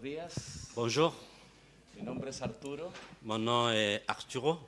días, Bonjour, mi nombre es Arturo mon nom est Arturo.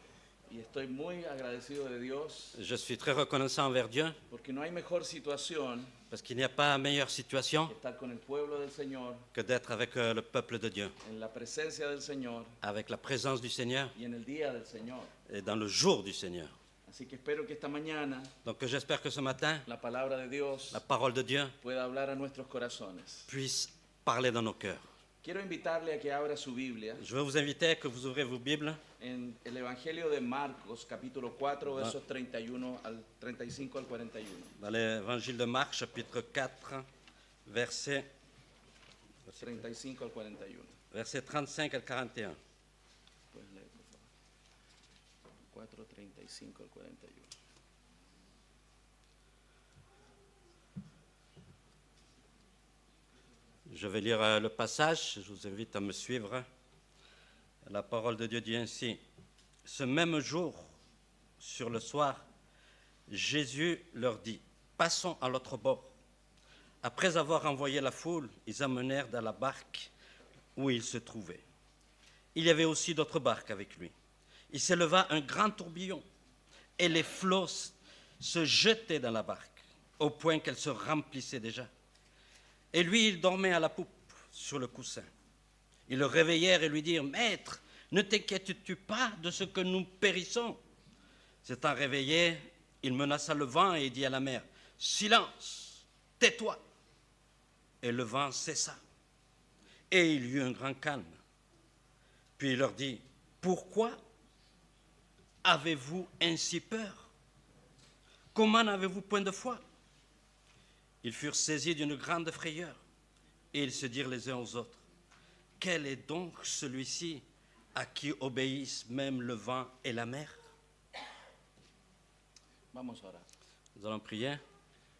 y estoy muy agradecido de Dios Je suis très reconnaissant envers Dieu porque no hay mejor situación parce qu'il n'y a pas meilleure que situation estar con el pueblo del Señor, que d'être avec le peuple de Dieu, en la presencia del Señor avec la présence du Seigneur y en el día del Señor. et dans le jour du Seigneur. Así que espero que esta mañana Donc j'espère que ce matin, la palabra de Dios la parole de Dieu pueda hablar a nuestros corazones. puisse parler dans nos cœurs. Quiero invitarle a que abra su Biblia Je vais vous inviter à que vous ouvrez vos Bibles en el Evangelio de Marcos, capítulo 4, versos 35 al 41. dans l'évangile de Marc, chapitre 4, versets 35 al 41. 35 al 41. Puedes leer, por favor. 4, 35 al 41. Je vais lire le passage, je vous invite à me suivre. La parole de Dieu dit ainsi: Ce même jour, sur le soir, Jésus leur dit: Passons à l'autre bord. Après avoir envoyé la foule, ils amenèrent dans la barque où il se trouvait. Il y avait aussi d'autres barques avec lui. Il s'éleva un grand tourbillon et les flots se jetaient dans la barque, au point qu'elle se remplissait déjà. Et lui, il dormait à la poupe, sur le coussin. Ils le réveillèrent et lui dirent: Maître, ne t'inquiètes-tu pas de ce que nous périssons? S'étant réveillé, il menaça le vent et dit à la mer: Silence, tais-toi. Et le vent cessa. Et il y eut un grand calme. Puis il leur dit: Pourquoi avez-vous ainsi peur? Comment n'avez-vous point de foi? Ils furent saisis d'une grande frayeur, et ils se dirent les uns aux autres: Quel est donc celui-ci à qui obéissent même le vent et la mer? Vamos a orar. Nous allons prier.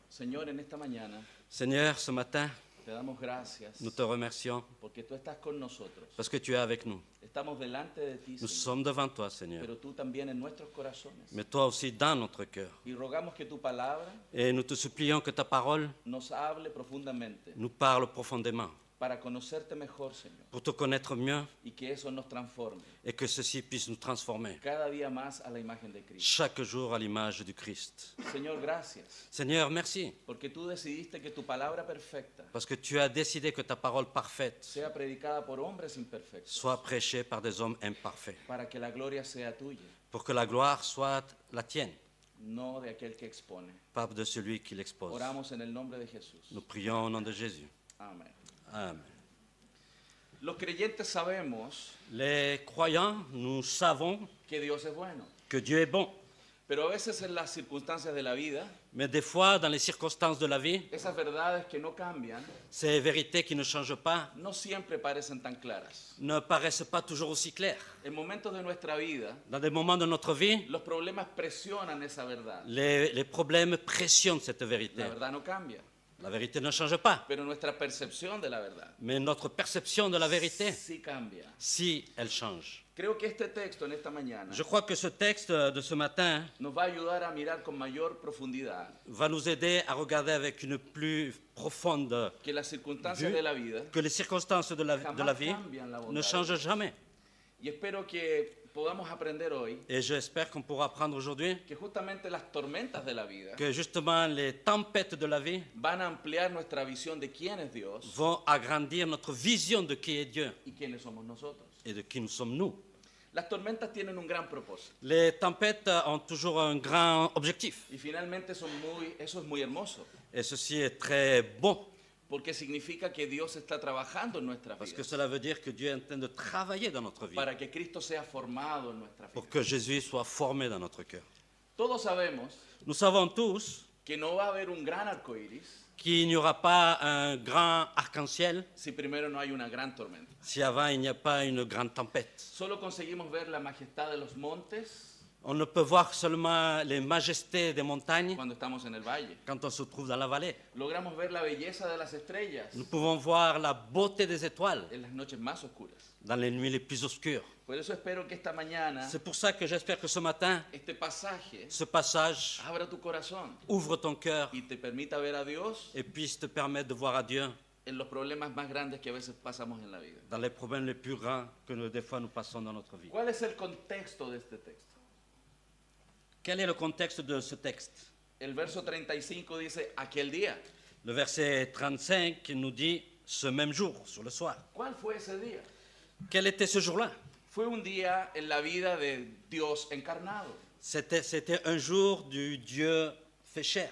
Señor, en esta mañana Seigneur, ce matin, te damos gracias nous te remercions porque tú estás con nosotros. parce que tu es avec nous. Estamos delante de ti, Nous Señor, sommes devant toi, Seigneur, pero tú también en nuestros corazones. mais toi aussi dans notre cœur. Y rogamos que tu palabra Et nous te supplions que ta parole nos hable profundamente nous parle profondément para conocerte mejor, Señor, pour te connaître mieux y que eso nos transforme et que ceci puisse nous transformer cada día más a la imagen de Cristo. chaque jour à l'image du Christ. Señor, gracias Seigneur, merci porque tú decidiste que tu palabra perfecta parce que tu as décidé que ta parole parfaite sea predicada por hombres imperfectos soit prêchée par des hommes imparfaits, para que la gloria sea tuya, pour que la gloire soit la tienne, no de aquel que expone. pas de celui qui l'expose. Oramos en el nombre de Jesús. Nous prions au nom de Jésus. Amén. Amen. Los creyentes sabemos Les croyants, nous savons que Dios es bueno, que Dieu est bon, pero a veces en las circunstancias de la vida, mais des fois, dans les circonstances de la vie, esas verdades que no cambian ces vérités qui ne changent pas no siempre parecen tan claras. ne paraissent pas toujours aussi claires. En momentos de nuestra vida, Dans des moments de notre vie, los problemas presionan esa verdad. les problèmes pressionnent cette vérité. La verdad no cambia, La vérité ne change pas, pero nuestra percepción de la verdad mais notre perception de la vérité, sí cambia. si elle change. Creo que este texto en esta mañana Je crois que ce texte de ce matin nos va a ayudar a mirar con mayor profundidad va nous aider à regarder avec une plus profonde que las circunstancias vue de la vida que les circonstances de la vie ne changent jamais. y espero que podamos aprender hoy Et j'espère qu'on pourra apprendre aujourd'hui que justamente las tormentas de la vida que justement les tempêtes de la vie van a ampliar nuestra visión de quién es Dios vont agrandir notre vision de qui est Dieu y quiénes somos nosotros. et de qui nous sommes nous. Las tormentas tienen un gran propósito Les tempêtes ont toujours un grand objectif y finalmente eso es muy hermoso et ceci est très bon porque significa que Dios está trabajando en nuestras parce que vidas cela veut dire que Dieu est en train de travailler dans notre vie para que Cristo sea formado en nuestras pour vidas. que Jésus soit formé dans notre cœur. Todos sabemos Nous savons tous que no va a haber un gran arco iris qu'il n'y aura pas un grand arc-en-ciel si primero no hay una gran tormenta. si avant il n'y a pas une grande tempête. Solo conseguimos ver la majestad de los montes On ne peut voir seulement les majestés des montagnes cuando estamos en el valle. quand on se trouve dans la vallée. Logramos ver la belleza de las estrellas Nous pouvons voir la beauté des étoiles en las noches más oscuras. dans les nuits les plus obscures. Por eso espero que esta mañana C'est pour ça que j'espère que ce matin, este pasaje ce passage abra tu corazón ouvre ton cœur y te permita ver a Dios et puisse te permettre de voir à Dieu en los problemas más grandes que a veces pasamos en la vida. dans les problèmes les plus grands que des fois nous passons dans notre vie. ¿Cuál es el contexto de este texto? Quel est le contexte de ce texte? El verso 35 dice, aquel día. Le verset 35 nous dit ce même jour, sur le soir. ¿Cuál fue ese día? Quel était ce jour-là? Fue un día en la vida de Dios encarnado. C'était un jour du Dieu fait chair.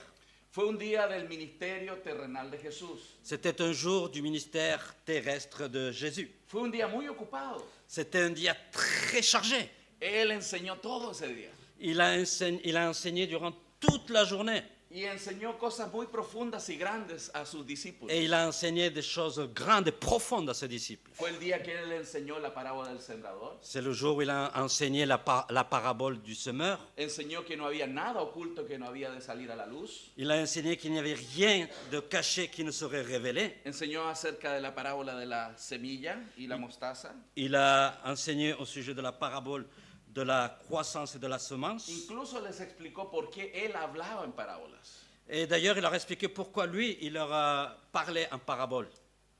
Fue un día del ministerio terrenal de Jesús. C'était un jour du ministère terrestre de Jésus. Fue un día muy ocupado. C'était un dia très chargé. Él enseñó todo ese día. Il a enseigné durant toute la journée. Y enseñó cosas muy profundas y grandes a sus discípulos. Et il a enseigné des choses grandes et profondes à ses disciples. Fue el día que él enseñó la parábola del sembrador. C'est le jour où il a enseigné la parabole du semeur. Enseñó que no había nada oculto que no había de salir a la luz. Il a enseigné qu'il n'y avait rien de caché qui ne serait révélé. Enseñó acerca de la parábola de la semilla y la mostaza. Il a enseigné au sujet de la parabole de la croissance et de la semence. Incluso les explicó por qué él hablaba en parábolas. Et d'ailleurs, il leur a expliqué pourquoi lui, il leur a parlé en parabole.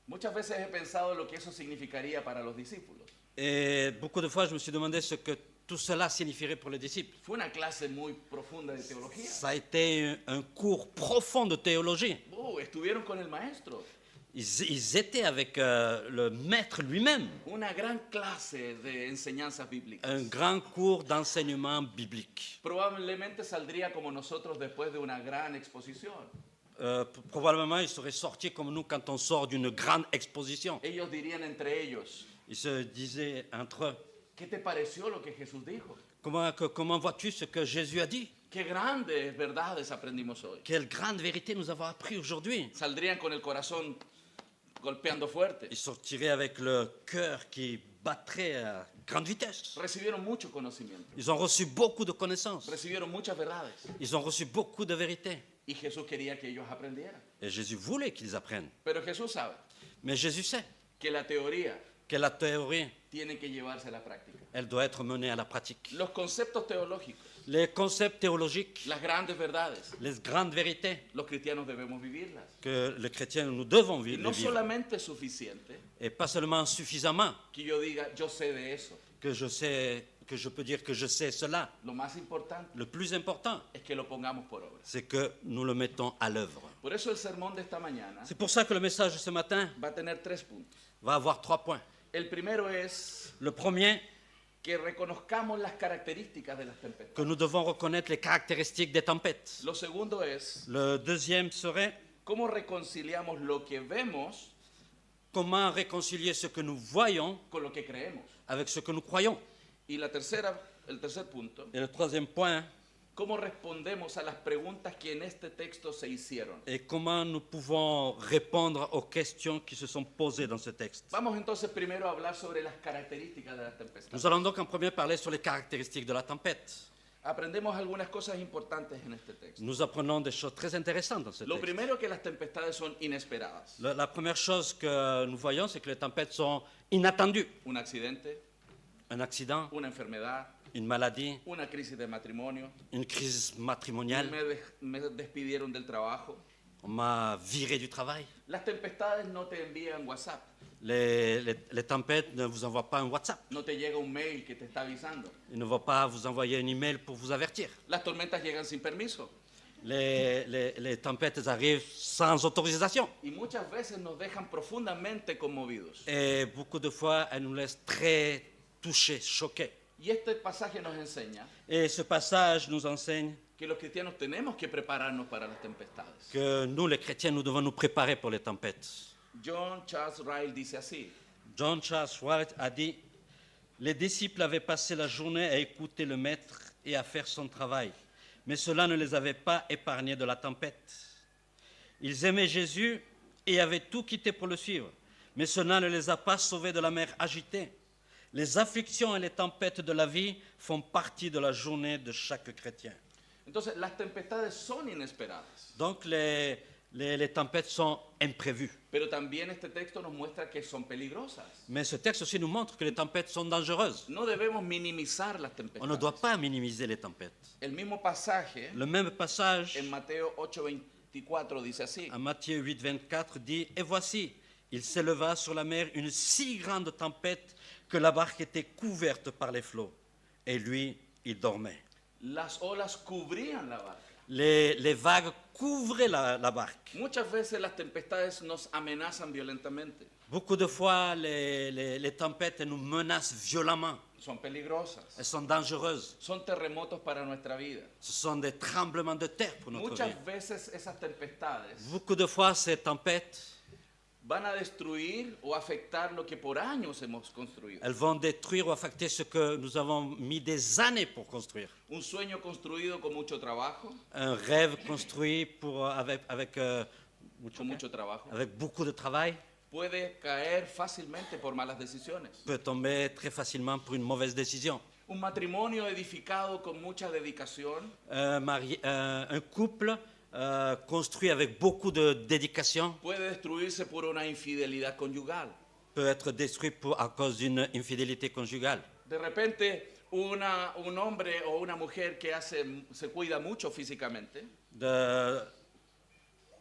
Muchas veces he pensado lo que eso significaría para los discípulos. Et beaucoup de fois, je me suis demandé ce que tout cela signifierait pour les disciples. Fue una clase muy profunda de teología. Ça a été un cours profond de théologie. Estuvieron con el maestro. Ils étaient avec le maître lui-même. Una gran clase de enseñanzas bíblicas. Un grand cours d'enseignement biblique. Probablemente saldría como nosotros después de una gran exposición. Probablement, ils seraient sortis comme nous quand on sort d'une grande exposition. Ellos dirían entre ellos, Ils se disaient entre eux, ¿qué te pareció lo que Jesús dijo? comment vois-tu ce que Jésus a dit? Qué grandes verdades aprendimos hoy. Quelle grande vérité nous avons appris aujourd'hui. Saldrían con el corazón golpeando fuerte. Ils sortiraient avec le cœur qui battrait à grande vitesse. Recibieron mucho conocimiento. Ils ont reçu beaucoup de connaissances. Recibieron muchas verdades. Ils ont reçu beaucoup de vérités. Y Jesús quería que ellos aprendieran. Et Jésus voulait qu'ils apprennent. Pero Jesús sabe Mais Jésus sait que la teoría que la théorie, tiene que llevarse a la práctica. elle doit être menée à la pratique. Los conceptos teológicos, Les concepts théologiques, las grandes verdades, les grandes vérités los cristianos debemos vivirlas. que les chrétiens, nous devons Y vivre. no solamente es suficiente Et pas seulement suffisamment que yo diga, yo sé de eso. que je peux dire que je sais cela. Lo más importante Le plus important, es que lo pongamos por obra. c'est que nous le mettons à l'œuvre. Por eso el sermón de esta mañana C'est pour ça que le message de ce matin va a tener 3 puntos. va avoir 3 points. El primero es Le premier, que reconozcamos las características de las tempestades. que nous devons reconnaître les caractéristiques des tempêtes. Lo segundo es Le deuxième serait cómo reconciliamos lo que vemos comment réconcilier ce que nous voyons con lo que creemos. avec ce que nous croyons. Y el tercer punto, Et le troisième point, cómo respondemos a las preguntas que en este texto se hicieron. est comment nous pouvons répondre aux questions qui se sont posées dans ce texte. Vamos entonces primero a hablar sobre las características de las tempestades. Nous allons donc en premier parler sur les caractéristiques de la tempête. Aprendemos algunas cosas importantes en este texto. Nous apprenons des choses très intéressantes dans ce Lo texte. primero que las tempestades son inesperadas. La première chose que nous voyons, c'est que les tempêtes sont inattendues. Un accidente, Un accident, una enfermedad, une maladie, una crisis de matrimonio, une crise matrimoniale, me despidieron del trabajo. on m'a viré du travail. Las tempestades no te envían WhatsApp, Les tempêtes ne vous envoient pas un WhatsApp. no te llega un mail que te está avisando. Ils ne vont pas vous envoyer un email pour vous avertir. Las tormentas llegan sin permiso Les tempêtes arrivent sans autorisation. y muchas veces nos dejan profundamente conmovidos. Et beaucoup de fois, elles nous laissent très touchés, choqués. Y este pasaje nos enseña Et ce passage nous enseigne que los cristianos tenemos que prepararnos para las tempestades. que nous, les chrétiens, nous devons nous préparer pour les tempêtes. John Charles Ryle dice así: John Charles Wright a dit « Les disciples avaient passé la journée à écouter le maître et à faire son travail, mais cela ne les avait pas épargnés de la tempête. Ils aimaient Jésus et avaient tout quitté pour le suivre, mais cela ne les a pas sauvés de la mer agitée. Les afflictions et les tempêtes de la vie font partie de la journée de chaque chrétien. » Entonces, las tempestades son inesperadas, Donc les tempêtes sont imprévues. pero también este texto nos muestra que son peligrosas. Mais ce texte aussi nous montre que les tempêtes sont dangereuses. No debemos minimizar las On ne tempestades. doit pas minimiser les tempêtes. El mismo pasaje Le même passage en Mateo 8:24 dice así: à Matthieu 8, 24 dit « Et voici, il s'éleva sur la mer une si grande tempête que la barque était couverte par les flots. Et lui, il dormait. Las olas cubrían la barca. Les vagues couvraient la barque. Muchas veces las tempestades nos amenazan violentamente. Beaucoup de fois, les tempêtes nous menacent violemment. Son peligrosas. Elles sont dangereuses. Son terremotos para nuestra vida. Ce sont des tremblements de terre pour notre Muchas vie. veces esas tempestades Beaucoup de fois, ces tempêtes, van a destruir o afectar lo que por años hemos construido. elles vont détruire ou affecter ce que nous avons mis des années pour construire. Un sueño construido con mucho trabajo, Un rêve construit con mucho trabajo, avec beaucoup de travail puede caer fácilmente por malas decisiones. peut tomber très facilement pour une mauvaise décision. Un matrimonio edificado con mucha dedicación Un couple construit avec beaucoup de dédication puede destruirse por una infidelidad conyugal. peut être détruit à cause d'une infidélité conjugale. De repente, un hombre o una mujer que se cuida mucho físicamente,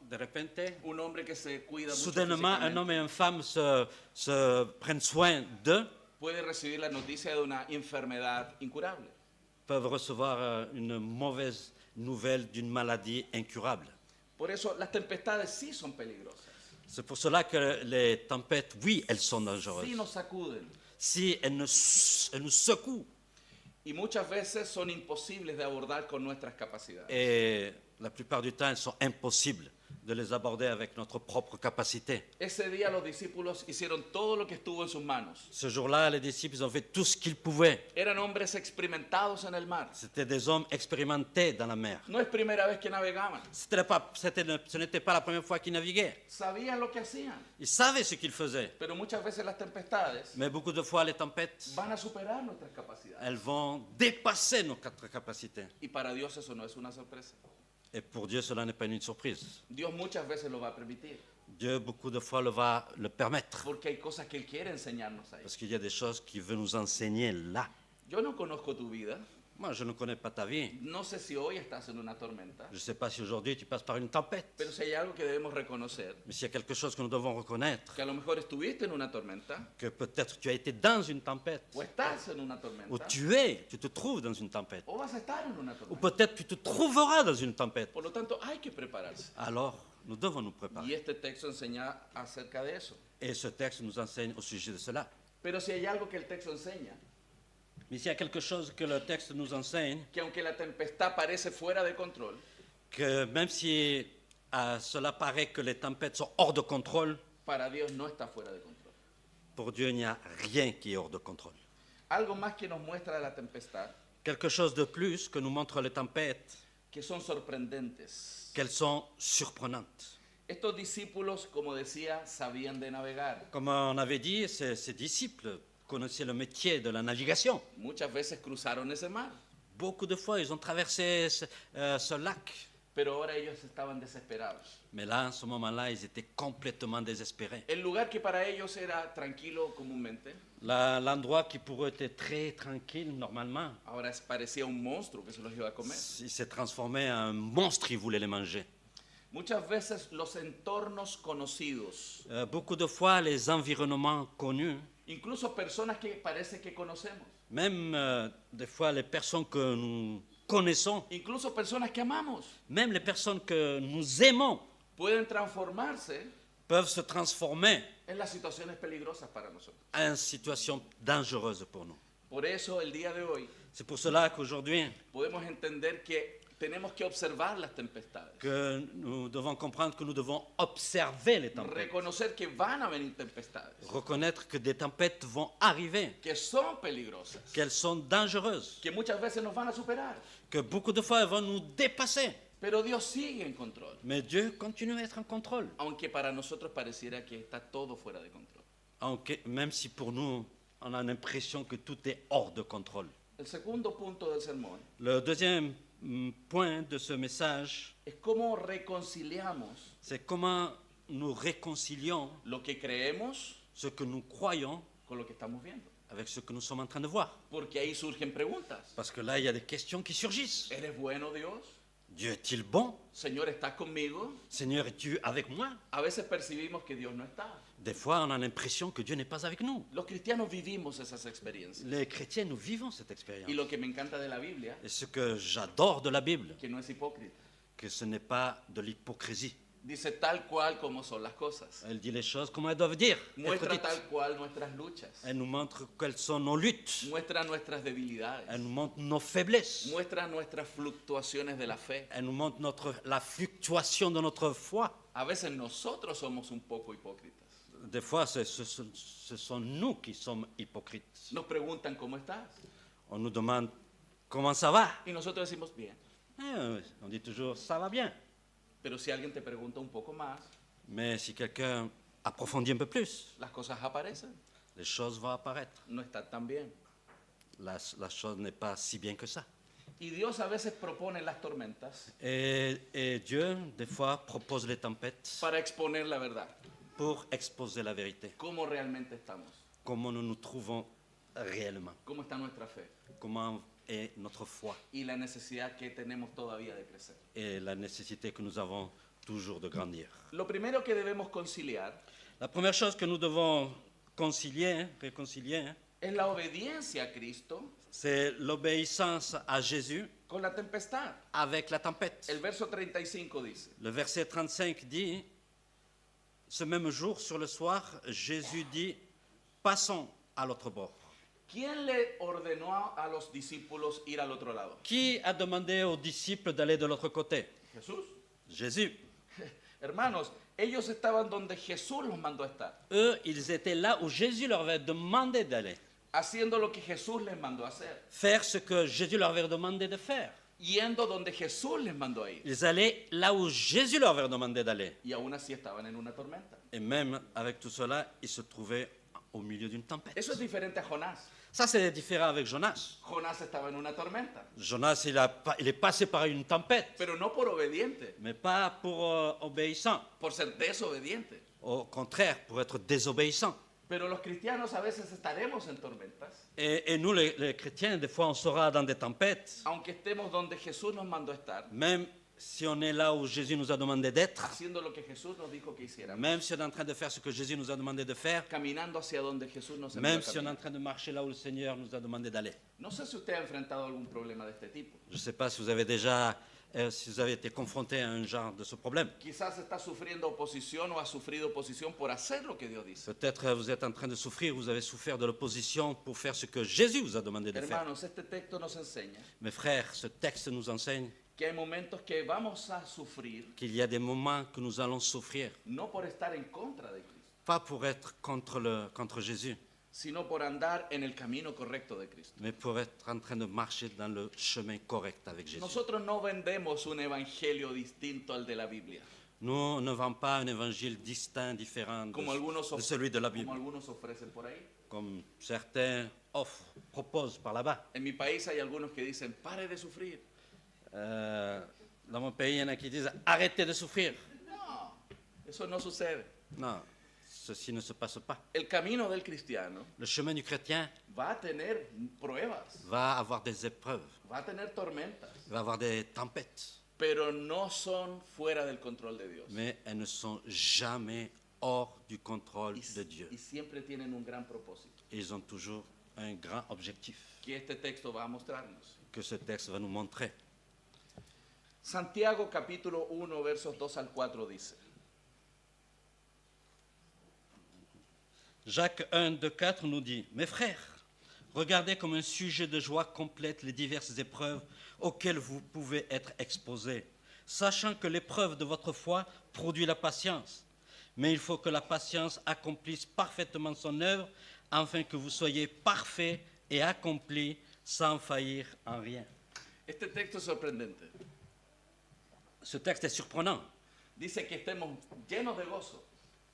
De repente, un hombre que se cuida mucho soudainement, un físicamente, homme et une femme se prennent soin d'eux, puede recibir la noticia de una enfermedad incurable. peuvent recevoir une mauvaise nouvelle d'une maladie incurable. Por eso las tempestades sí son peligrosas, C'est pour cela que les tempêtes, oui, elles sont dangereuses. sí nos sacuden Si elles nous secouent, y muchas veces son imposibles de abordar con nuestras capacidades. et la plupart du temps, elles sont impossibles de les aborder avec notre propre capacité. Ese día los discípulos hicieron todo lo que estuvo en sus manos. Ce jour-là, les disciples ont fait tout ce qu'ils pouvaient. Eran hombres experimentados en el mar. C'était des hommes expérimentés dans la mer. No es primera vez que navegaban. Ce n'était pas la première fois qu'ils naviguaient. Sabían lo que hacían, Ils savaient ce qu'ils faisaient. pero muchas veces las tempestades Mais beaucoup de fois, les tempêtes, van a superar nuestras capacidades. elles vont dépasser nos capacités. Y para Dios eso no es una sorpresa. Et pour Dieu, cela n'est pas une surprise. Dios muchas veces lo va a permitir, Dieu, beaucoup de fois, va le permettre. porque hay cosas que Él quiere enseñarnos ahí. Parce qu'il y a des choses qu'il veut nous enseigner là. Yo no conozco tu vida, Moi, je ne connais pas ta vie. no sé si hoy estás en una tormenta, Je ne sais pas si aujourd'hui tu passes par une tempête. pero si hay algo que debemos reconocer, Mais s'il y a quelque chose que nous devons reconnaître, que a lo mejor estuviste en una tormenta, que peut-être tu as été dans une tempête, o estás en una ou tormenta, tu te trouves dans une tempête, o vas a estar en una ou tormenta. peut-être tu te trouveras dans une tempête. Por lo tanto, hay que prepararse. Alors, nous devons nous Y préparer. este texto enseña acerca de eso. Et ce texte nous enseigne au sujet de cela. Pero si hay algo que el texto enseña, Mais s'il y a quelque chose que le texte nous enseigne, que aunque la tempestad parece fuera de control, que même si cela paraît que les tempêtes sont hors de contrôle, para Dios no está fuera de control. pour Dieu, il n'y a rien qui est hors de contrôle. Algo más que nos muestra la tempestad, Quelque chose de plus que nous montrent les tempêtes, que son sorprendentes. qu'elles sont surprenantes. Estos discípulos, como decía, sabían de navegar. Comme on avait dit, ces disciples connaissaient le métier de la navigation. Muchas veces cruzaron ese mar, Beaucoup de fois, ils ont traversé ce lac. pero ahora ellos estaban desesperados. Mais là, en ce moment-là, ils étaient complètement désespérés. El lugar que para ellos era tranquilo comúnmente, L'endroit qui pour eux était très tranquille, normalement, ahora parecía un monstruo que se los iba a comer. il s'est transformé en un monstre, ils voulaient les manger. Muchas veces los entornos conocidos, Beaucoup de fois, les environnements connus, incluso personas que parece que conocemos, même des fois les personnes que nous connaissons, incluso personas que amamos, même les personnes que nous aimons, pueden transformarse peuvent se transformer en las situaciones peligrosas para nosotros. en situations dangereuses pour nous. Por eso el día de hoy C'est pour cela qu'aujourd'hui, podemos entender que tenemos que observar las tempestades, que nous devons comprendre que nous devons observer les tempêtes, reconocer que van a venir tempestades, reconnaître que des tempêtes vont arriver, que son peligrosas, qu'elles sont dangereuses, que muchas veces nos van a superar, que beaucoup de fois elles vont nous dépasser. pero Dios sigue en control, Mais Dieu continue à être en contrôle, aunque para nosotros pareciera que está todo fuera de control. même si pour nous, on a l'impression que tout est hors de contrôle. El segundo punto del sermón Le deuxième point de ce message, es cómo reconciliamos c'est comment nous réconcilions lo que creemos ce que nous croyons con lo que estamos viendo, avec ce que nous sommes en train de voir. porque ahí surgen preguntas. Parce que là, il y a des questions qui surgissent. ¿Eres bueno, Dios? Dieu est-il bon? Señor, ¿estás conmigo? Seigneur, es-tu avec moi? A veces percibimos que Dios no está. Des fois, on a l'impression que Dieu n'est pas avec nous. Los cristianos vivimos esas experiencias. Les chrétiens, nous vivons cette expérience. Y lo que me encanta de la Biblia, Et ce que j'adore de la Bible, que no es hipócrita. que ce n'est pas de l'hypocrisie. Dice tal cual como son las cosas. Elle dit les choses comme elles doivent dire. être Muestra dites. tal cual nuestras luchas. Elle nous montre quelles sont nos luttes. Muestra nuestras debilidades. Elle nous montre nos faiblesses. Muestra nuestras fluctuaciones de la fe. Elle nous montre la fluctuation de notre foi. A veces nosotros somos un poco hipócritas. Des fois, ce sont nous qui sommes hypocrites. Nos preguntan cómo estás. On nous demande comment ça va. Y nosotros decimos bien. On dit toujours ça va bien. Pero si alguien te pregunta un poco más, Mais si quelqu'un approfondit un peu plus, las cosas aparecen. les choses vont apparaître. No están tan bien. La chose n'est pas si bien que ça. Y Dios a veces propone las tormentas Et Dieu, des fois, propose les tempêtes para exponer la verdad. pour exposer la vérité. Cómo realmente estamos. Comment nous nous trouvons réellement. Cómo está nuestra fe. Comment est notre foi. Y la necesidad que tenemos todavía de crecer. Et la nécessité que nous avons toujours de grandir. Lo primero que debemos conciliar La première chose que nous devons réconcilier, es la obediencia a Cristo c'est l'obéissance à Jésus con la tempestad. avec la tempête. El verso 35 dice, Le verset 35 dit, ce même jour, sur le soir, Jésus dit, passons à l'autre bord. ¿quién le ordenó a los discípulos ir al otro lado? Qui a demandé aux disciples d'aller de l'autre côté? Jesús. Jésus. Hermanos, ellos estaban donde Jesús los mandó a estar, Eux, ils étaient là où Jésus leur avait demandé d'aller. haciendo lo que Jesús les mandó a hacer, Faire ce que Jésus leur avait demandé de faire. yendo donde Jesús les mandó a ir. Ils allaient là où Jésus leur avait demandé d'aller. Y aún así estaban en una tormenta. Et même avec tout cela, ils se trouvaient au milieu d'une tempête. Eso es diferente a Jonás. Ça, c'est différent avec Jonas. Jonás estaba en una tormenta, Jonas, il est passé par une tempête, pero no por obediente, mais pas pour obéissant. por ser desobediente. Au contraire, pour être désobéissant. Pero los cristianos a veces estaremos en tormentas, Et nous, les chrétiens, des fois, on sera dans des tempêtes, aunque estemos donde Jesús nos mandó a estar, même si on est là où Jésus nous a demandé d'être, haciendo lo que Jesús nos dijo que hiciéramos, même si on est en train de faire ce que Jésus nous a demandé de faire, caminando hacia donde Jesús nos envió a même si on est en caminar. train de marcher là où le Seigneur nous a demandé d'aller. No sé si usted ha enfrentado algún problema de este tipo. Je ne sais pas si vous avez déjà, si vous avez été confronté à un genre de ce problème. Quizás está sufriendo oposición o ha sufrido oposición por hacer lo que Dios dice. Peut-être vous êtes en train de souffrir, vous avez souffert de l'opposition pour faire ce que Jésus vous a demandé de faire. Hermanos, este texto nos enseña Mes frères, ce texte nous enseigne que hay momentos que vamos a sufrir qu'il y a des moments que nous allons souffrir, no por estar en contra de Cristo, pas pour être contre Jésus, sino por andar en el camino correcto de Cristo. mais pour être en train de marcher dans le chemin correct avec Jésus. Nosotros no vendemos un evangelio distinto al de la Biblia, Nous ne vendons pas un évangile distinct, différent como algunos, de celui de la Bible, como algunos ofrecen por ahí. comme certains proposent par là-bas. En mi país hay algunos que dicen, pare de sufrir. Dans mon pays, il y en a qui disent « Arrêtez de souffrir No, eso no sucede. ». Non, ceci ne se passe pas. El camino del cristiano Le chemin du chrétien va a tener pruebas, va avoir des épreuves, va a tener tormentas, va avoir des tempêtes, pero no son fuera del control de Dios. mais elles ne sont jamais hors du contrôle Y, de Dieu. y siempre tienen un gran propósito, Et ils ont toujours un grand objectif que este texto va a mostrarnos. que ce texte va nous montrer. Santiago capítulo 1, versos 2 al 4 dice, Jacques 1, 2, 4 nous dit « Mes frères, regardez comme un sujet de joie complète les diverses épreuves auxquelles vous pouvez être exposés, sachant que l'épreuve de votre foi produit la patience. Mais il faut que la patience accomplisse parfaitement son œuvre, afin que vous soyez parfaits et accomplis sans faillir en rien. » este texto es sorprendente. Ce texte est surprenant. Dice que estemos llenos de gozo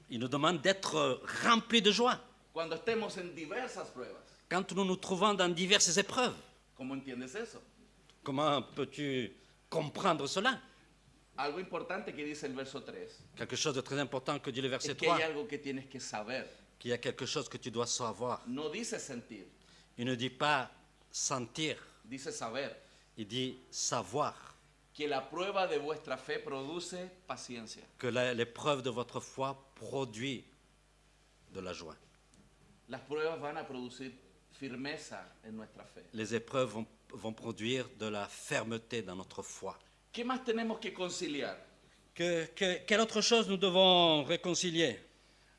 Il nous demande d'être remplis de joie cuando estemos en diversas pruebas. quand nous nous trouvons dans diverses épreuves. ¿Cómo entiendes eso? Comment peux-tu comprendre cela? Algo importante que dice el verso 3 Quelque chose de très important que dit le es verset que hay 3, algo que tienes que saber. qu'il y a quelque chose que tu dois savoir. No dice sentir, Il ne dit pas sentir, dice saber. il dit savoir. que la prueba de vuestra fe produce paciencia. que l'épreuve de votre foi produit de la joie. Las pruebas van a producir firmeza en nuestra fe. Les épreuves vont produire de la fermeté dans notre foi. ¿Qué más tenemos que conciliar? Quelle autre chose nous devons réconcilier?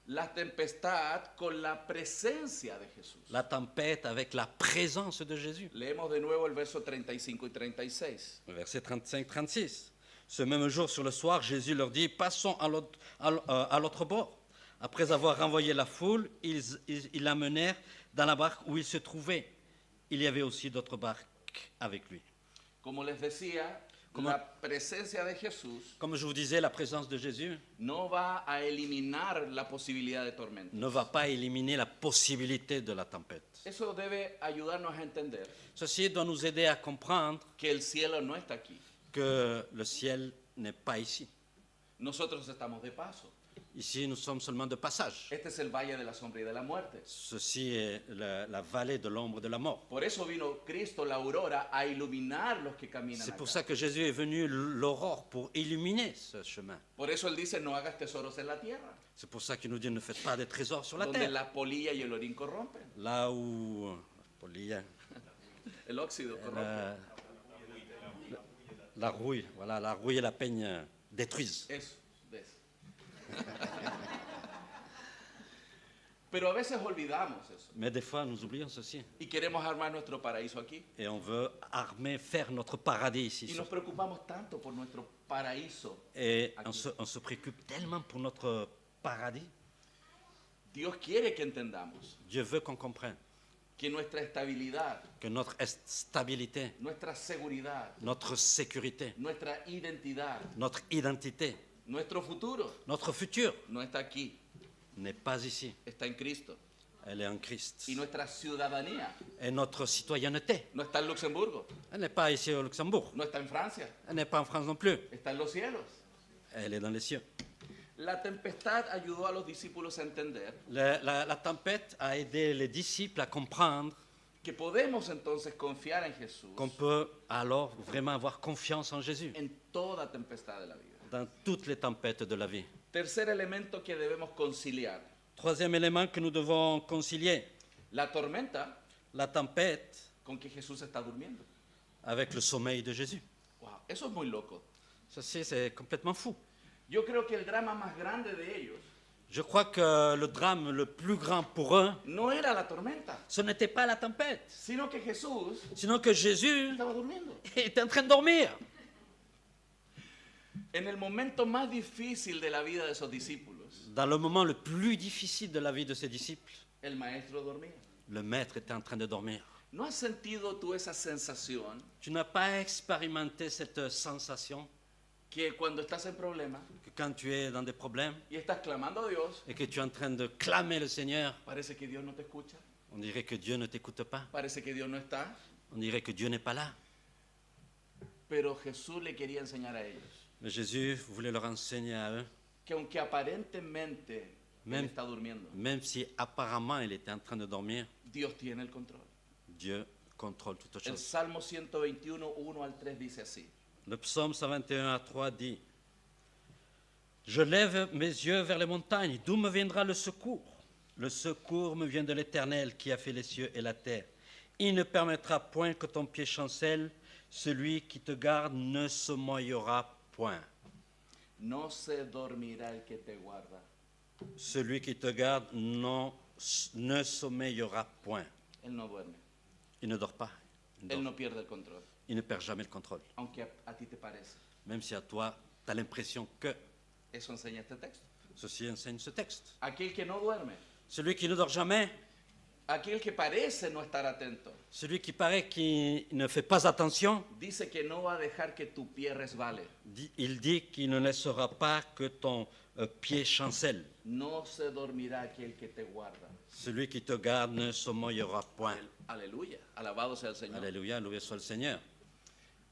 La tempestad con la presencia de Jesús. La tempête avec la présence de Jésus. Leemos de nuevo el verso 35 y 36. Verset 35-36. Ce même jour, sur le soir, Jésus leur dit, passons à l'autre bord. Après avoir renvoyé la foule, ils l'amenèrent dans la barque où il se trouvait. Il y avait aussi d'autres barques avec lui. Como les decía, la presencia de Jesús Comme je vous disais, la présence de Jésus no va a eliminar la posibilidad de tormenta. ne va pas éliminer la possibilité de la tempête. Eso debe ayudarnos a entender Ceci doit nous aider à comprendre que el cielo no está aquí. que le ciel n'est pas ici. Nosotros estamos de paso. Ici, nous sommes seulement de passage. Este es el valle de la sombra y de la muerte. Ceci est la vallée de l'ombre de la mort. Por eso vino Cristo, la aurora, a iluminar los que caminan C'est pour acá. ça que Jésus est venu l'aurore pour illuminer ce chemin. Por eso él dice, no hagas tesoros en la tierra, C'est pour ça qu'il nous dit ne faites pas des trésors sur la donde terre. la polilla y el orín corrompen, Là où el óxido corrompe. la rouille, voilà, la rouille et la peigne détruisent. Eso, ves. Pero a veces olvidamos eso Mais des fois, nous oublions ceci. y queremos armar nuestro paraíso aquí. Et on veut faire notre paradis ici. Y nos preocupamos tanto por nuestro paraíso. Et aquí. on se préoccupe tellement pour notre paradis. Dios quiere que entendamos Dieu veut qu'on comprenne que nuestra estabilidad, que notre stabilité, nuestra seguridad, notre sécurité, nuestra identidad, notre identité, nuestro futuro notre futur no está aquí, n'est pas ici. está en Cristo. Elle est en Christ. Y nuestra ciudadanía Et notre citoyenneté, no está en Luxemburgo, elle n'est pas ici au Luxembourg. no está en Francia, Elle n'est pas en France non plus. está en los cielos. Elle est dans les cieux. La tempestad ayudó a los discípulos a entender La tempête a aidé les disciples à comprendre que podemos entonces confiar en Jesús qu'on peut alors vraiment avoir confiance en Jésus en toda tempestad de la vida. dans toutes les tempêtes de la vie. Tercer elemento que debemos conciliar, Troisième élément que nous devons concilier, la tormenta la tempête con que Jesús está durmiendo. avec le sommeil de Jésus. Wow, eso es muy loco. Ceci, c'est complètement fou. Yo creo que el drama más grande de ellos Je crois que le drame le plus grand pour eux, no era la tormenta, ce n'était pas la tempête, sino que Jesús sinon que Jésus estaba durmiendo. était en train de dormir. En el momento más difícil de la vida de esos discípulos, Dans le moment le plus difficile de la vie de ses disciples, el maestro dormía. le maître était en train de dormir. ¿No has sentido tú esa sensación Tu n'as pas expérimenté cette sensation que cuando estás en problema que quand tu es dans des problèmes y estás clamando a Dios, et que tu es en train de clamer le Seigneur, parece que Dios no te escucha, on dirait que Dieu ne t'écoute pas, parece que Dios no está? on dirait que Dieu n'est pas là. Pero Jesús le quería enseñar a ellos Mais Jésus voulait leur enseigner à eux, que aunque aparentemente él Même- está durmiendo, même si apparemment il était en train de dormir, Dios tiene el control. Dieu contrôle toutes El choses. Salmo 121, 1 al 3 dice así: Le psaume 121 à 3 dit, je lève mes yeux vers les montagnes, d'où me viendra le secours? Le secours me vient de l'Éternel qui a fait les cieux et la terre. Il ne permettra point que ton pied chancelle, celui qui te garde ne se moillera point. No se dormirá el que te guarda. Celui qui te garde ne sommeillera point. Él no duerme, Il ne dort pas. él no pierde el control, Il ne perd jamais le contrôle. aunque a ti te parece. Même si à toi, tu as l'impression que Eso enseña este texto. ceci enseigne ce texte. Aquel que no duerme, Celui qui ne dort jamais, aquel que parece no estar atento, celui qui paraît qu'il ne fait pas attention, dice que no va a dejar que tu pie resbale. il dit qu'il ne laissera pas que ton pied chancelle. No se dormirá aquel que te guarda. Celui qui te garde ne sommeillera point. Aleluya, alabado sea el Señor. Alléluia, loué soit le Seigneur.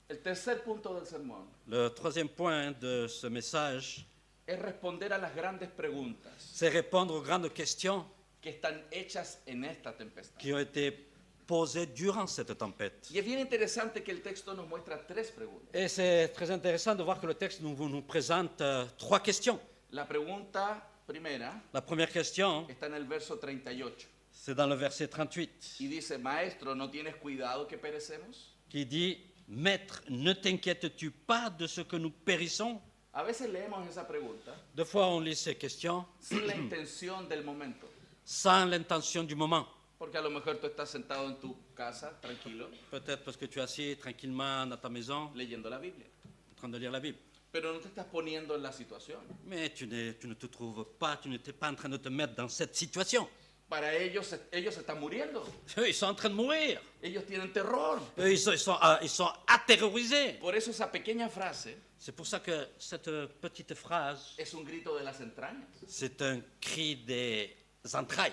El tercer punto del sermón Le troisième point de ce message, es responder a las grandes preguntas c'est répondre aux grandes questions que están hechas en esta tempestad. qui ont été posées durant cette tempête. Y es bien interesante que el texto nos muestra tres preguntas. Et c'est très intéressant de voir que le texte nous présente trois questions. La pregunta primera La première question, está en el verso 38 c'est dans le verset 38, y dice, Maestro, ¿no tienes cuidado que perecemos? qui dit « Maître, ne t'inquiètes-tu pas de ce que nous périssons ?» A veces leemos esa pregunta Deux fois, on lit ces questions sin la intención del momento. sans l'intention du moment. Porque a lo mejor tú estás sentado en tu casa, tranquilo, Peut-être parce que tu es assis tranquillement dans ta maison, leyendo la Biblia. en train de lire la Bible. Pero no te estás poniendo en la situación. Mais tu ne te trouves pas, tu n'étais pas en train de te mettre dans cette situation. Para ellos están muriendo. Eux, ils sont en train de mourir. Ellos tienen terror. Eux, ils sont aterrorisés. Por eso esa pequeña frase C'est pour ça que cette petite phrase, es un grito de las entrañas. c'est un cri des entrailles.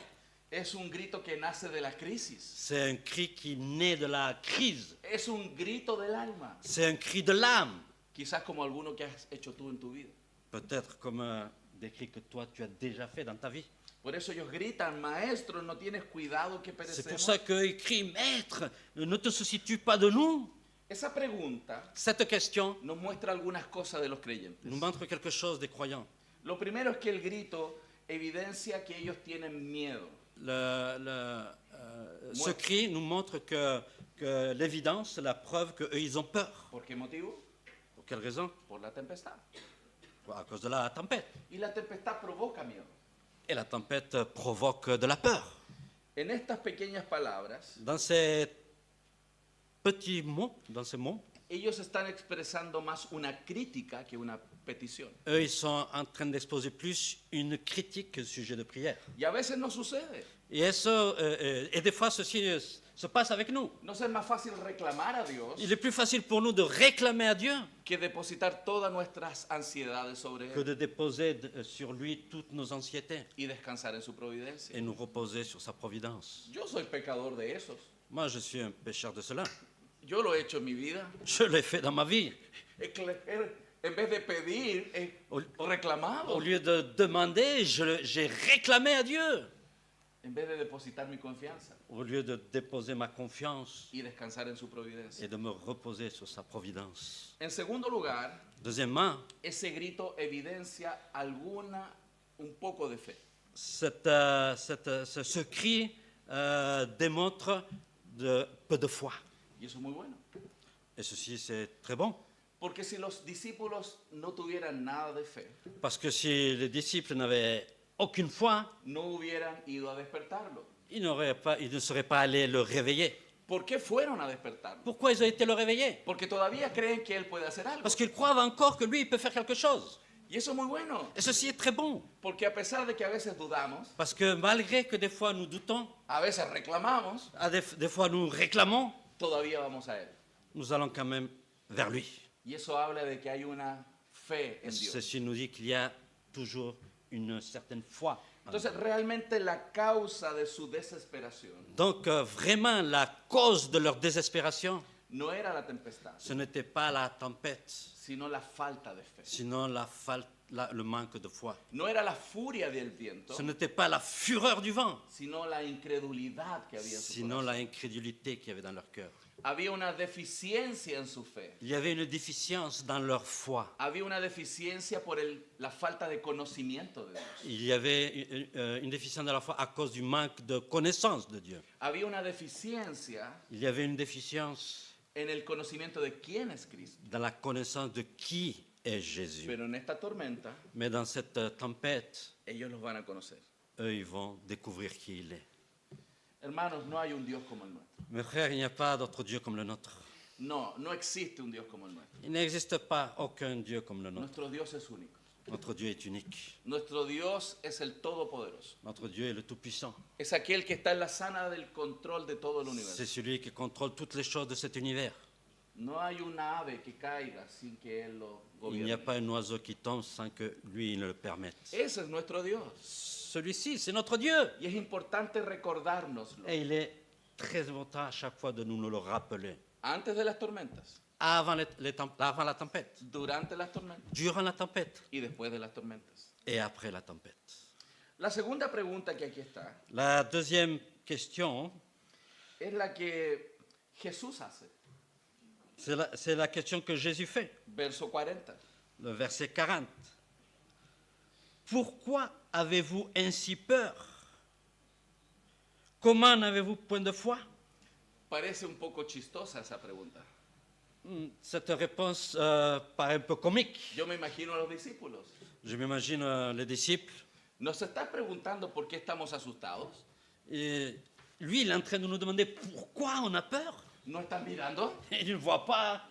Es un grito que nace de la crisis. C'est un cri qui naît de la crise. Es un grito del alma. C'est un cri de l'âme. Quizás como alguno que has hecho tú en tu vida. Peut-être comme des cris que toi, tu as déjà fait dans ta vie. Por eso ellos gritan, Maestro, ¿no tienes cuidado que C'est pour perecemos? ça qu'ils crient, Maître, ne te soucies-tu pas de nous? Esa pregunta Cette question nos muestra algunas cosas de los creyentes. nous montre quelque chose des croyants. Lo primero es que el grito evidencia que ellos tienen miedo. Ce cri nous montre que l'évidence, la preuve qu'eux, ils ont peur. ¿Por qué motivo? Pour quelle raison? Por la tempestad. À cause de la tempête. Y la tempestad provoca miedo. Et la tempête provoque de la peur. En estas pequeñas palabras, Dans ces petits mots, dans ces mots, ellos están expresando más una crítica que una petición. eux, ils sont en train d'exposer plus une critique que le sujet de prière. Y a veces no sucede. Et des fois, ceci se passe avec nous. ¿No es más fácil reclamar a Dios Il est plus facile pour nous de réclamer à Dieu que depositar todas nuestras ansiedades sobre que Él de déposer sur lui toutes nos anxiétés y descansar en su providencia? et nous reposer sur sa providence. Yo soy pecador de esos. Moi, je suis un pécheur de cela. Yo lo he hecho en mi vida. Je l'ai fait dans ma vie. En vez de pedir, he reclamado. Au lieu de demander, j'ai réclamé à Dieu. En vez de depositar mi confianza Au lieu de déposer ma confiance y descansar en su providencia. et de me reposer sur sa providence. En segundo lugar, Deuxièmement, ese grito evidencia un poco de fe. ce cri démontre peu de foi. Y eso es muy bueno. Et ceci, c'est très bon. Porque si los discípulos no tuvieran nada de fe, Parce que si les disciples n'avaient aucune foi, no hubieran ido a despertarlo. ils ne seraient pas allés le réveiller. ¿Por qué fueron a despertarlo? Pourquoi ils ont été le réveiller? Porque todavía creen que Él puede hacer algo. Parce qu'ils croient encore que lui, il peut faire quelque chose. Y eso es muy bueno. Et ceci est très bon. Porque a pesar de que a veces dudamos, Parce que malgré que des fois nous doutons, a veces reclamamos, des fois nous réclamons, todavía vamos a Él. nous allons quand même vers lui. Y eso habla de que hay una fe en Dios. Ceci nous dit qu'il y a toujours une certaine foi. Entonces, realmente la causa de su desesperación Donc vraiment, la cause de leur désespération, no era la tempestad, ce n'était pas la tempête, sino la falta de fe. sinon le manque de foi. No era la furia del viento, Ce n'était pas la fureur du vent, sino la incredulidad que había en su sinon corazón. l'incrédulité qu'il y avait dans leur cœur. Había una deficiencia en su fe. Il y avait une déficience dans leur foi. Había una deficiencia por la falta de conocimiento de Dios. Il y avait une déficience dans leur foi à cause du manque de connaissance de Dieu. Había una deficiencia Il y avait une déficience en el conocimiento de quién es Cristo. dans la connaissance de qui est Jésus. Pero en esta tormenta, Mais dans cette tempête, ellos los van a conocer. eux, ils vont découvrir qui il est. Hermanos, no hay un Dios como el nuestro. Mes frères, il n'y a pas d'autre Dieu comme le nôtre. No, no existe un Dios como el nuestro. Il n'existe pas aucun Dieu comme le nôtre. Nuestro Dios es único. Notre Dieu est unique. Nuestro Dios es el Todopoderoso. Notre Dieu est le Tout-Puissant. Es aquel que está en la sana del control de todo el universo. C'est celui qui contrôle toutes les choses de cet univers. No hay una ave que caiga sin que Él lo Il n'y a gobierne. pas un oiseau qui tombe sans que lui il ne le permette. Ese es nuestro Dios. Celui-ci, c'est notre Dieu. Y es importante recordárnoslo. Et il est très important à chaque fois de nous le rappeler. Antes de las tormentas, Avant la tempête, durante las tormentas durant la tempête y después de las tormentas. et après la tempête. La segunda pregunta que aquí está La deuxième question, es la que Jesús hace. C'est la question que Jésus fait, Verso 40. le verset 40. Pourquoi avez-vous ainsi peur? Comment n'avez-vous point de foi? Parece un poco chistosa esa pregunta. Cette réponse paraît un peu comique. Yo me imagino a los discípulos. Je m'imagine les disciples. ¿Nos está preguntando por qué estamos asustados? Et lui, il est en train de nous demander pourquoi on a peur. ¿No están mirando? Il ne voit pas.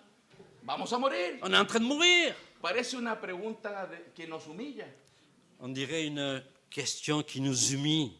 Vamos a morir. On est en train de mourir. Parece una pregunta que nos humilla. On dirait une question qui nous humilie.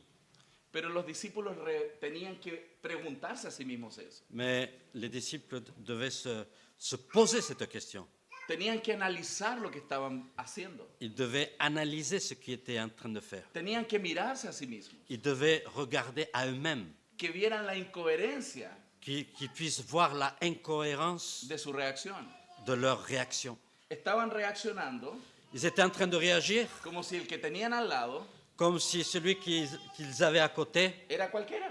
Pero los discípulos tenían que preguntarse a sí mismos eso. Mais les disciples devaient se poser cette question. Tenían que analizar lo que estaban haciendo. Ils devaient analyser ce qu'ils étaient en train de faire. Tenían que mirarse a sí mismos. Ils devaient regarder à eux-mêmes, Que vieran la incoherencia qu'ils puissent voir la incohérence de su reacción. de leur réaction. Estaban reaccionando Ils étaient en train de réagir como si el que tenían al lado comme si celui qu'ils avaient à côté era cualquiera.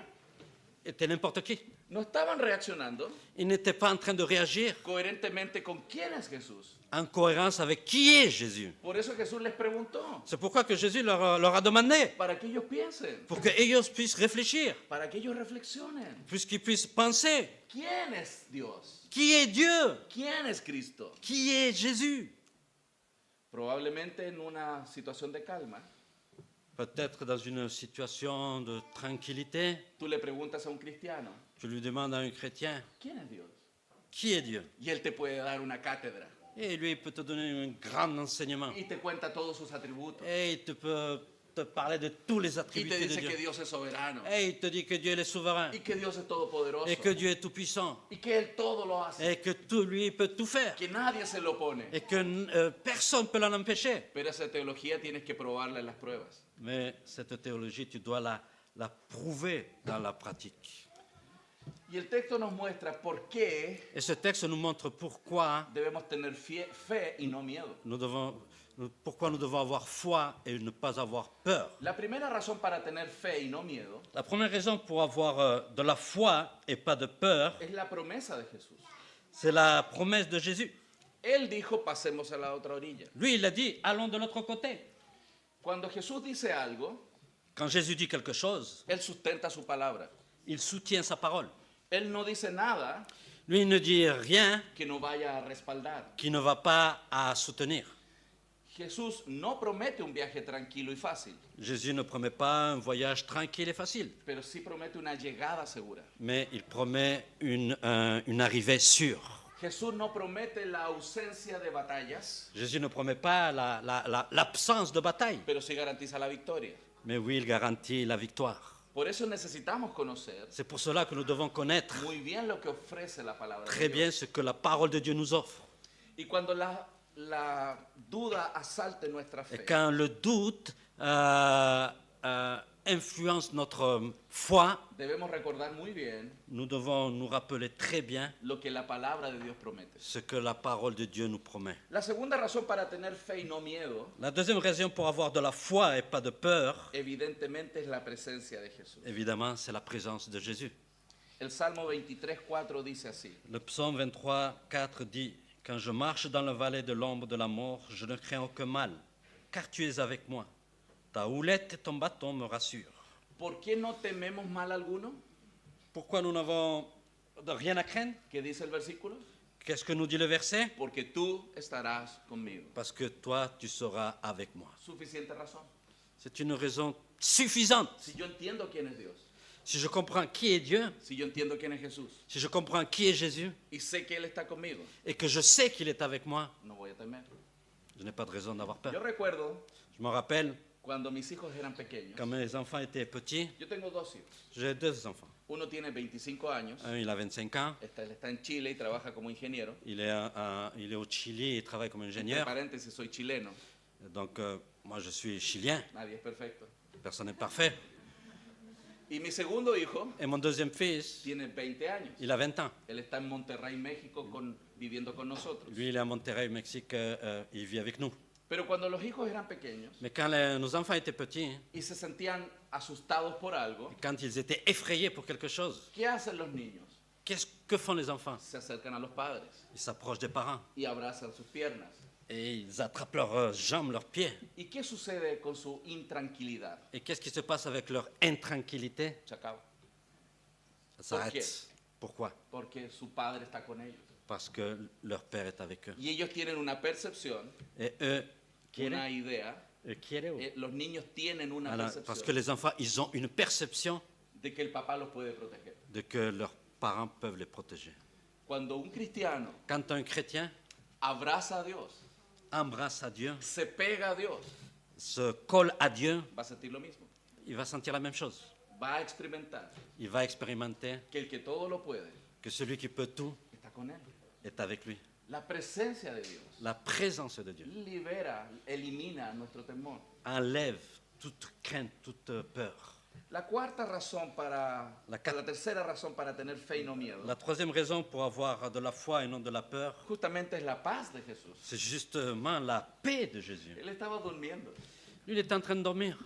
était n'importe qui. No estaban reaccionando Ils n'étaient pas en train de réagir coherentemente con quién es Jesús. en cohérence avec qui est Jésus. Por eso Jesús les preguntó, C'est pourquoi que Jésus leur a demandé, para que ellos piensen, pour qu'eux puissent réfléchir, para que ellos reflexionen. puisqu'ils puissent penser. ¿Quién es Dios? Qui est Dieu? ¿Quién es Cristo? Qui est Jésus? Probablemente en una situación de calma, Peut-être dans une situation de tranquillité, tú le preguntas a un cristiano, tu lui demandes à un chrétien, ¿quién es Dios? qui est Dieu? Y él te puede dar una cátedra Et lui, il peut te donner un grand enseignement. y te cuenta todos sus atributos Et il peut te parler de tous les y attributs te de dice que Dieu. Dios es soberano Et il te dit que Dieu est souverain, y que Dios es todopoderoso et que Dieu est tout-puissant, y que Él todo lo hace, et que tout, lui, il peut tout faire, que nadie se lo opone. et que personne ne peut l'en empêcher. Pero esa teología tienes que probarla en las pruebas. Mais cette théologie, tu dois la prouver dans la pratique. Y el texto nos muestra por qué Et ce texte nous montre pourquoi debemos tener fe y no miedo. pourquoi nous devons avoir foi et ne pas avoir peur. La primera razón para tener fe y no miedo La première raison pour avoir de la foi et pas de peur, es la promesa de Jesús. c'est la promesse de Jésus. Él dijo, pasemos a la otra orilla. Lui, il a dit, allons de l'autre côté. Cuando Jesús dice algo, Quand Jésus dit quelque chose, Él sustenta su palabra. il soutient sa parole. Él no dice nada Lui, il ne dit rien que no vaya a respaldar. qui ne va pas à soutenir. Jesús no promete un viaje tranquilo y fácil, Jésus ne promet pas un voyage tranquille et facile, pero sí promete una llegada segura. mais il promet une arrivée sûre. Jesús no promete la ausencia de batallas, Jésus ne promet pas l'absence de bataille, pero sí garantiza la victoria. mais oui, il garantit la victoire. Por eso necesitamos conocer C'est pour cela que nous devons connaître muy bien lo que ofrece la palabra très de bien Dios. ce que la parole de Dieu nous offre. Y cuando la duda asalte nuestra Et fe, quand le doute influence notre foi, debemos recordar muy bien nous devons nous rappeler très bien lo que la palabra de Dios promete. ce que la parole de Dieu nous promet. La segunda razón para tener fe y no miedo, La deuxième raison pour avoir de la foi et pas de peur, evidentemente es la presencia de Jesús. évidemment, c'est la présence de Jésus. El Salmo 23:4 dice así: Le psaume 23, 4 dit « Quand je marche dans la vallée de l'ombre de la mort, je ne crains aucun mal, car tu es avec moi. Ta houlette et ton bâton me rassurent. ¿Por qué no tememos mal alguno? » Pourquoi nous n'avons rien à craindre? ¿Qué dice el versículo? Qu'est-ce que nous dit le verset? Porque tú estarás conmigo. Parce que toi, tu seras avec moi. Suficiente razón. C'est une raison suffisante. Si yo entiendo quién es Dios, Si je comprends qui est Dieu, si yo entiendo quién es Jesús si je comprends qui est Jésus, y sé que Él está conmigo, et que je sais qu'il est avec moi, no voy a temer. je n'ai pas de raison d'avoir Yo peur. recuerdo Je me rappelle, cuando mis hijos eran pequeños. quand mes enfants étaient petits, Yo tengo dos hijos. j'ai deux enfants. Uno tiene 25 años, Un, il a 25 ans. él está en Chile y trabaja como ingeniero. Il est au Chili, il travaille comme Entre ingénieur. paréntesis, soy chileno. Donc, moi, je suis chilien. Nadie es perfecto. Personne n'est parfait. Y mi segundo hijo Et mon deuxième fils, tiene 20 años. il a 20 ans. Él está en Monterrey, México, viviendo con nosotros. Lui, il est à Monterrey, au Mexique. Il vit avec nous. Pero cuando los hijos eran pequeños Mais quand nos enfants étaient petits, y se sentían asustados por algo, quand ils étaient effrayés pour quelque chose, ¿qué hacen los niños? que font les enfants? Se acercan a los padres Ils s'approchent des parents y abrazan sus piernas. et ils attrapent leurs jambes, leurs pieds. ¿Y qué sucede con su intranquilidad? Et qu'est-ce qui se passe avec leur intranquillité? Se acaba. Ça ¿Por qué? s'arrête. Pourquoi? Porque su padre está con ellos. Parce que leur père est avec eux. Y ellos tienen una percepción, Et eux, una idea. eux, Los niños tienen una parce que percepción les enfants, ils ont une perception de que el papá los puede proteger. de que leurs parents peuvent les protéger. Cuando un cristiano Quand un chrétien abraza a Dios, embrasse à Dieu, se pega a Dios, se colle à Dieu, va a sentir lo mismo. il va sentir la même chose. Va a experimentar Il va expérimenter que el que todo lo puede que celui qui peut tout está con él. est avec lui. La presencia de Dios La présence de Dieu libera, elimina nuestro temor. enlève toute crainte, toute peur. La cuarta razón para, La tercera razón para tener fe y no miedo, La troisième raison pour avoir de la foi et non de la peur, justamente es la paz de Jesús. c'est justement la paix de Jésus. Él estaba durmiendo. Lui, il est en train de dormir.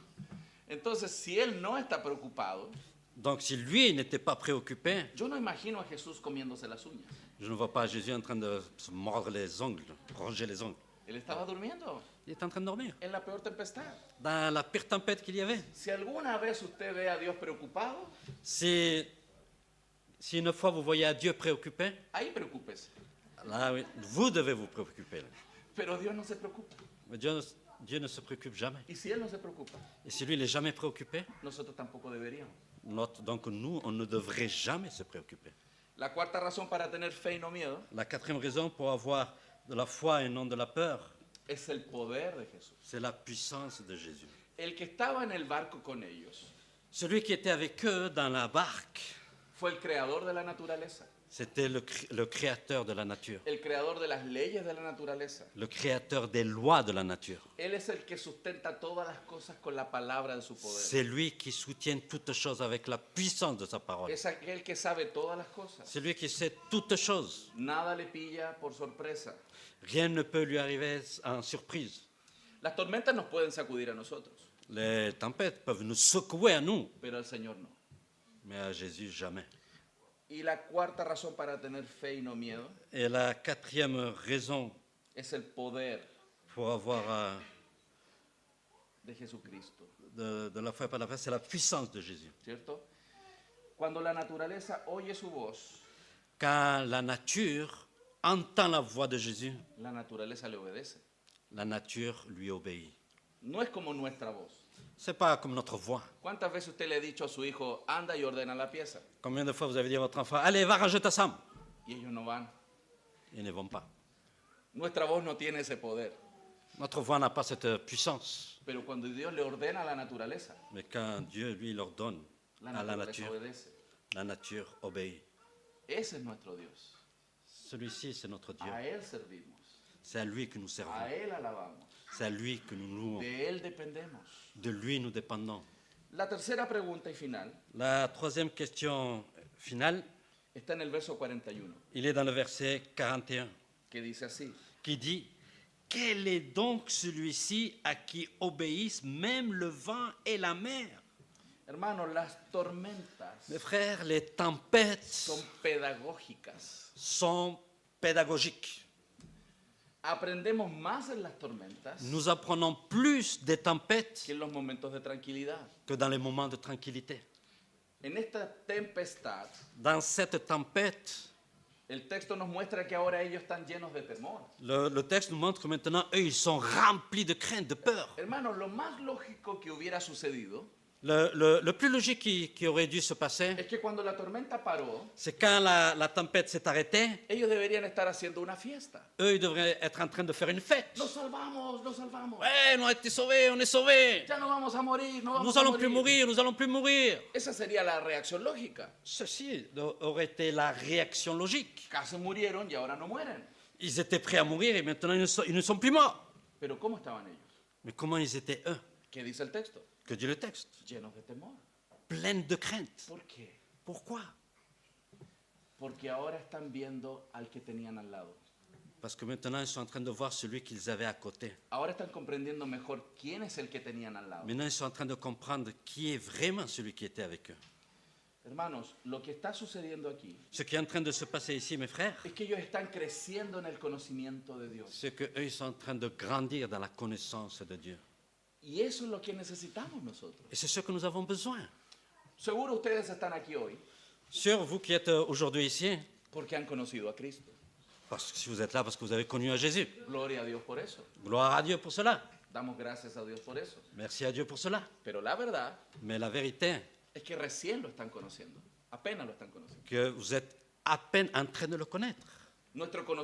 Entonces, si él no está preocupado, Donc, si lui n'était pas préoccupé, yo no imagino a Jesús comiéndose las uñas. je ne vois pas Jésus en train de se mordre les ongles, ronger les ongles. Él estaba durmiendo Il est en train de dormir. en la peor tempestad. Dans la pire tempête qu'il y avait. Si alguna vez usted ve a Dios preocupado, Si une fois vous voyez à Dieu préoccupé, ahí preocúpese. là, oui, vous devez vous préoccuper. Pero Dios no se preocupa. Mais Dieu ne se préoccupe jamais. Y si Él no se preocupa, Et si lui, il n'est jamais préoccupé, nosotros tampoco deberíamos. donc nous, on ne devrait jamais se préoccuper. La cuarta razón para tener fe y no miedo La quatrième raison pour avoir de la foi et non de la peur, es el poder de Jesús. c'est la puissance de Jésus. El que estaba en el barco con ellos Celui qui était avec eux dans la barque, fue el creador de la naturaleza, c'était le créateur de la nature, el creador de las leyes de la naturaleza. le créateur des lois de la nature. Él es el que sustenta todas las cosas con la palabra de su poder. C'est lui qui soutient toutes choses avec la puissance de sa parole. Es aquel que sabe todas las cosas. C'est lui qui sait toutes choses. Nada le pilla por sorpresa. Rien ne peut lui arriver en surprise. Las tormentas nos pueden sacudir a nosotros, Les tempêtes peuvent nous secouer à nous, pero al Señor no. mais à Jésus jamais. Y la cuarta razón para tener fe y no miedo Et la quatrième raison es el poder pour avoir de Jesucristo, de la foi et pas de la foi, c'est la puissance de Jésus. ¿cierto? Cuando la naturaleza oye su voz, Quand la nature entend la voix de Jésus, la naturaleza le obedece. la nature lui obéit. No es como nuestra voz. C'est pas comme notre voix. ¿Cuántas veces usted le ha dicho a su hijo, anda y ordena la pieza? Combien de fois vous avez dit à votre enfant, allez, va ranger ta chambre? Y ellos no van. Ils ne vont pas. Nuestra voz no tiene ese poder. Notre voix n'a pas cette puissance. Pero cuando Dios le ordena a la naturaleza, Mais quand Dieu, lui, leur donne la à la naturaleza nature, obedece. la nature obéit. Ese es nuestro Dios. Celui-ci, c'est notre Dieu. A Él servimos. C'est à lui que nous servons. A Él alabamos. C'est à lui que nous louons. De Él dependemos. De lui, nous dépendons. La tercera pregunta y final La troisième question finale, está en el verso 41, il est dans le verset 41, que dice así: qui dit, « Quel est donc celui-ci à qui obéissent même le vent et la mer ?» Hermanos, las tormentas Mes frères, les tempêtes son pedagógicas. sont pédagogiques. Aprendemos más en las tormentas Nous apprenons plus des tempêtes que en los momentos de tranquilidad. que dans les moments de tranquillité. En esta tempestad, Dans cette tempête, el texto nos muestra que ahora ellos están llenos de temor. le texte nous montre que maintenant, eux, ils sont remplis de crainte, de peur. Hermanos, lo más lógico que hubiera sucedido Le plus logique qui aurait dû se passer, es que cuando la tormenta paró, c'est quand la tempête s'est arrêtée, ellos deberían estar haciendo una fiesta. eux, ils devraient être en train de faire une fête. Nos salvamos, nos salvamos. Ouais, on a été sauvés, on est sauvés. Ya no vamos a morir, no vamos Nous a allons morir. plus mourir, nous allons plus mourir. Esa sería la reacción lógica. Ceci aurait été la réaction logique. Casi murieron y ahora no mueren. Ils étaient prêts à mourir et maintenant ils ne sont plus morts. Pero ¿cómo estaban ellos? Mais comment ils étaient eux? ¿Qué dice el texto? Que dit le texte? Llenos de temor. Pleins de crainte. ¿Por qué? Pourquoi? Porque ahora están viendo al que tenían al lado. Parce que maintenant, ils sont en train de voir celui qu'ils avaient à côté. Ahora están comprendiendo mejor quién es el que tenían al lado. Maintenant, ils sont en train de comprendre qui est vraiment celui qui était avec eux. Hermanos, lo que está sucediendo aquí Ce qui est en train de se passer ici, mes frères, es que ellos están creciendo en el conocimiento de Dios. c'est qu'eux, ils sont en train de grandir dans la connaissance de Dieu. Y eso es lo que necesitamos nosotros. Et c'est ce que nous avons besoin. Seguro ustedes están aquí hoy Sur vous qui êtes aujourd'hui ici, porque han conocido a Cristo. parce que si vous êtes là, parce que vous avez connu à Jésus. Gloria a Dios por eso. Gloire à Dieu pour cela. Damos gracias a Dios por eso. Merci à Dieu pour cela. Pero la verdad Mais la vérité, es que recién lo están conociendo. Apenas lo están conociendo. que vous êtes à peine en train de le connaître. Nuestro conocimiento